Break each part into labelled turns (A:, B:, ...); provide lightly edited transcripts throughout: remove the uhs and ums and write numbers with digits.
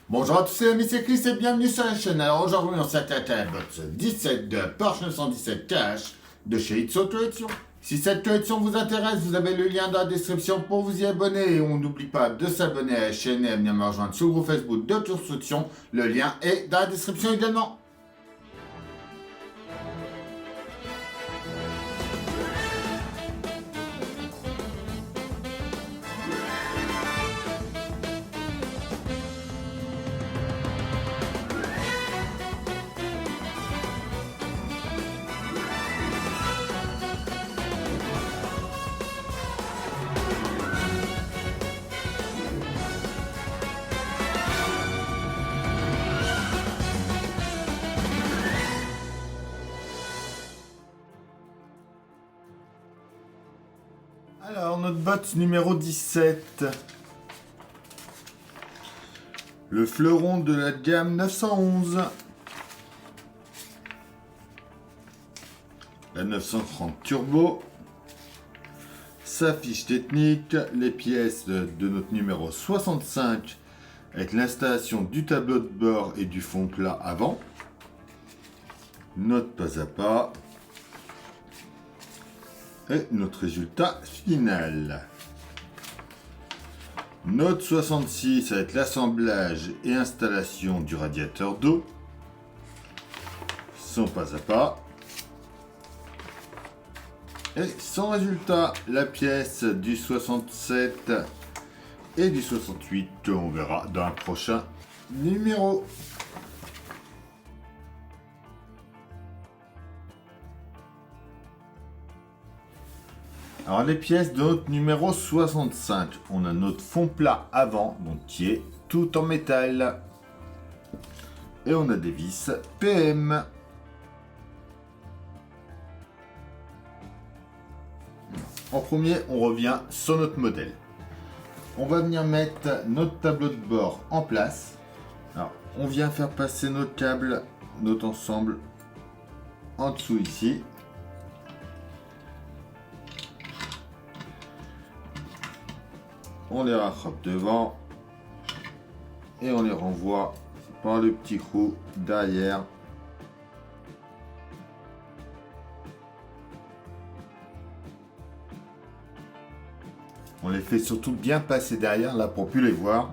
A: Bonjour à tous les amis, c'est Chris et bienvenue sur la chaîne. Alors aujourd'hui on s'attaque à la box 17 de Porsche 917 Cash de chez Itso Collection. Si cette collection vous intéresse, vous avez le lien dans la description pour vous y abonner. Et on n'oublie pas de s'abonner à la chaîne et à venir me rejoindre sur le groupe Facebook de construction. Le lien est dans la description également. Alors, notre box numéro 17. Le fleuron de la gamme 911. La 930 Turbo. Sa fiche technique, les pièces de notre numéro 65 avec l'installation du tableau de bord et du fond plat avant. Notre pas à pas. Et notre résultat final. Note 66 avec l'assemblage et installation du radiateur d'eau. Son pas à pas. Et son résultat, la pièce du 67 et du 68 que on verra dans un prochain numéro. Alors les pièces de notre numéro 65, on a notre fond plat avant, donc qui est tout en métal. Et on a des vis PM. En premier, on revient sur notre modèle. On va venir mettre notre tableau de bord en place. Alors, on vient faire passer notre câble, notre ensemble en dessous ici. On les rattrape devant et on les renvoie par le petit trou derrière. On les fait surtout bien passer derrière là pour plus les voir.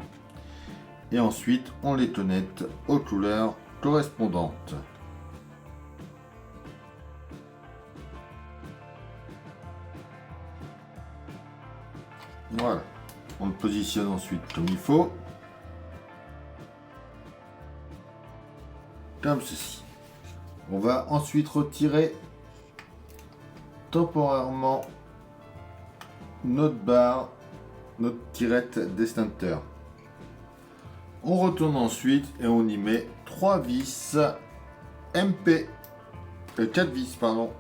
A: Et ensuite on les tonnette aux couleurs correspondantes. Voilà. On le positionne ensuite comme il faut. Comme ceci. On va ensuite retirer temporairement notre barre, notre tirette d'extincteur. On retourne ensuite et on y met 3 vis MP. 4 vis, pardon.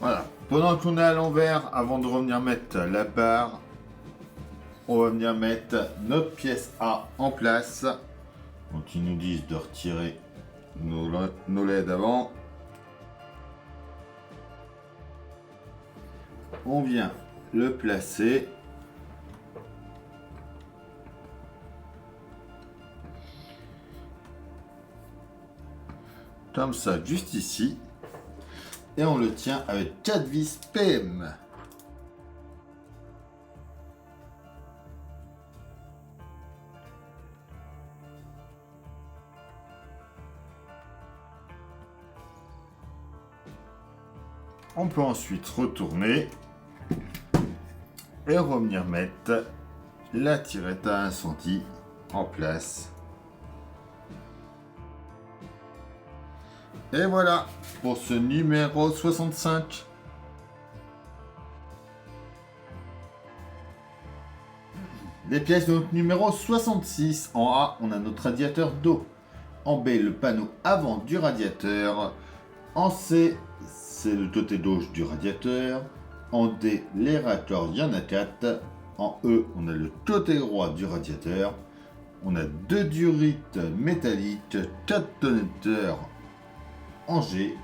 A: Voilà. Pendant qu'on est à l'envers, avant de revenir mettre la barre, on va venir mettre notre pièce A en place. Donc ils nous disent de retirer nos LED avant. On vient le placer. Comme ça, juste ici. Et on le tient avec 4 vis PM. On peut ensuite retourner et revenir mettre la tirette à incendie en place. Et voilà pour ce numéro 65. Les pièces de notre numéro 66. En A, on a notre radiateur d'eau. En B, le panneau avant du radiateur. En C, c'est le côté gauche du radiateur. En D, les radiateurs, il y en a 4. En E, on a le côté droit du radiateur. On a 2 durites métalliques, 4 connecteurs en G,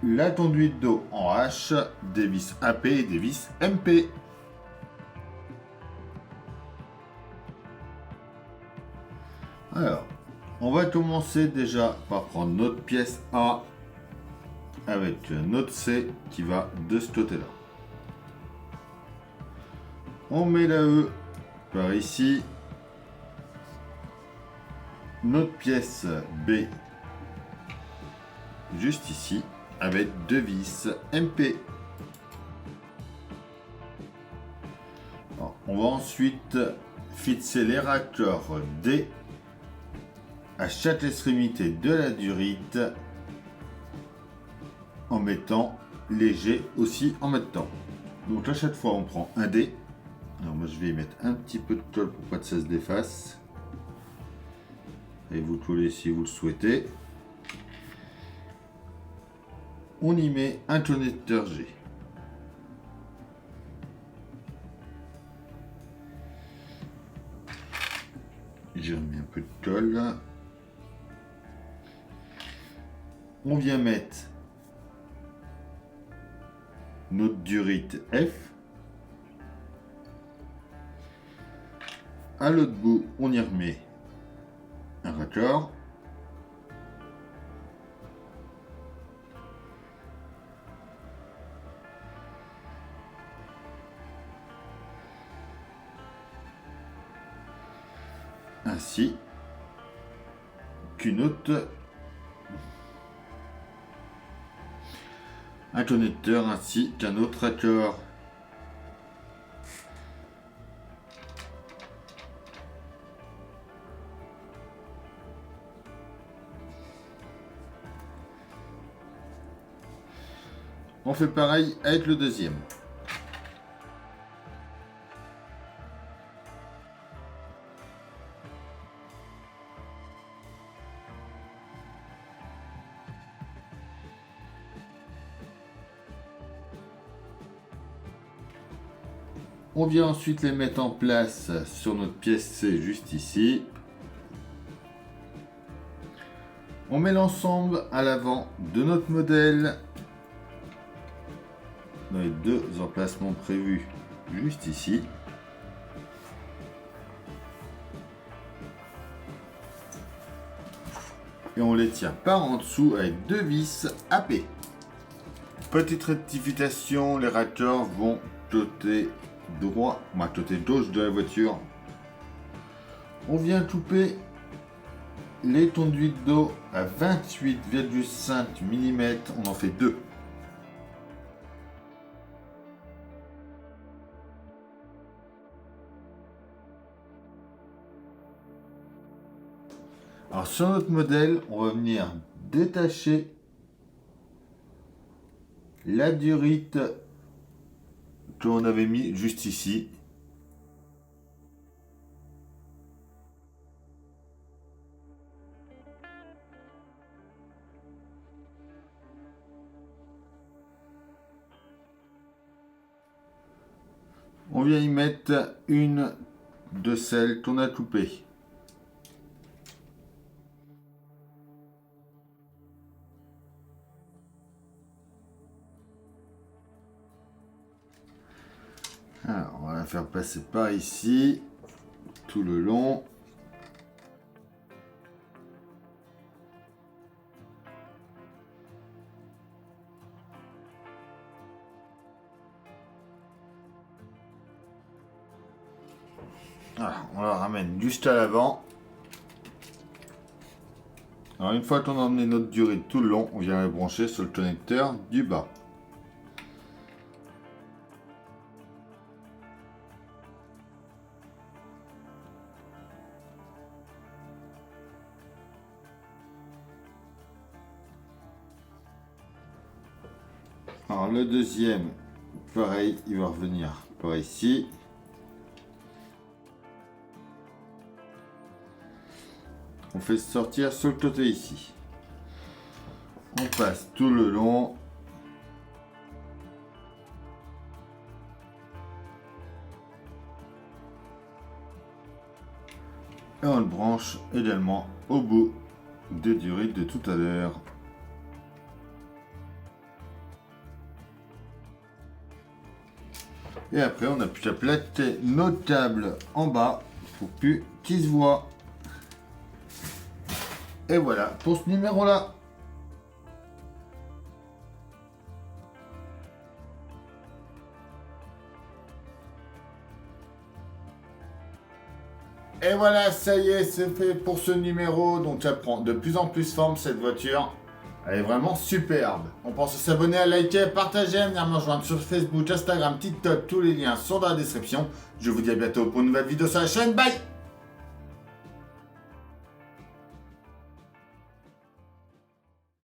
A: la conduite d'eau en H, des vis AP et des vis MP. Alors, on va commencer déjà par prendre notre pièce A avec notre C qui va de ce côté-là. On met la E par ici. Notre pièce B juste ici avec 2 vis MP. Alors, on va ensuite fixer les raccords D à chaque extrémité de la durite en mettant les G aussi en même temps. Donc à chaque fois on prend un D. Alors moi je vais y mettre un petit peu de colle pour pas que ça se défasse. Et vous collez si vous le souhaitez. On y met un connecteur G. J'ai remis un peu de colle. On vient mettre notre durite F. À l'autre bout, on y remet un raccord. Ainsi qu'une autre, un connecteur ainsi qu'un autre raccord. On fait pareil avec le deuxième. On vient ensuite les mettre en place sur notre pièce C juste ici. On met l'ensemble à l'avant de notre modèle dans les 2 emplacements prévus juste ici. Et on les tient par en dessous avec 2 vis AP. Petite rectification, les raccords vont côté droit, côté gauche de la voiture. On vient couper les conduites d'eau à 28,5 mm, on en fait 2. Alors sur notre modèle, on va venir détacher la durite qu'on avait mis juste ici. On vient y mettre une de celles qu'on a coupées. Alors, on va la faire passer par ici, tout le long. Voilà, on la ramène juste à l'avant. Alors, une fois qu'on a emmené notre durée tout le long, on vient la brancher sur le connecteur du bas. Alors le deuxième, pareil, il va revenir par ici. On fait sortir sur le côté ici. On passe tout le long. Et on le branche également au bout des durites de tout à l'heure. Et après, on n'a plus qu'à plater nos câbles en bas pour plus qu'ils se voient. Et voilà pour ce numéro-là. Et voilà, ça y est, c'est fait pour ce numéro. Donc, elle prend de plus en plus forme, cette voiture. Elle est vraiment superbe. On pense à s'abonner, à liker, partager, à venir me rejoindre sur Facebook, Instagram, TikTok. Tous les liens sont dans la description. Je vous dis à bientôt pour une nouvelle vidéo sur la chaîne. Bye!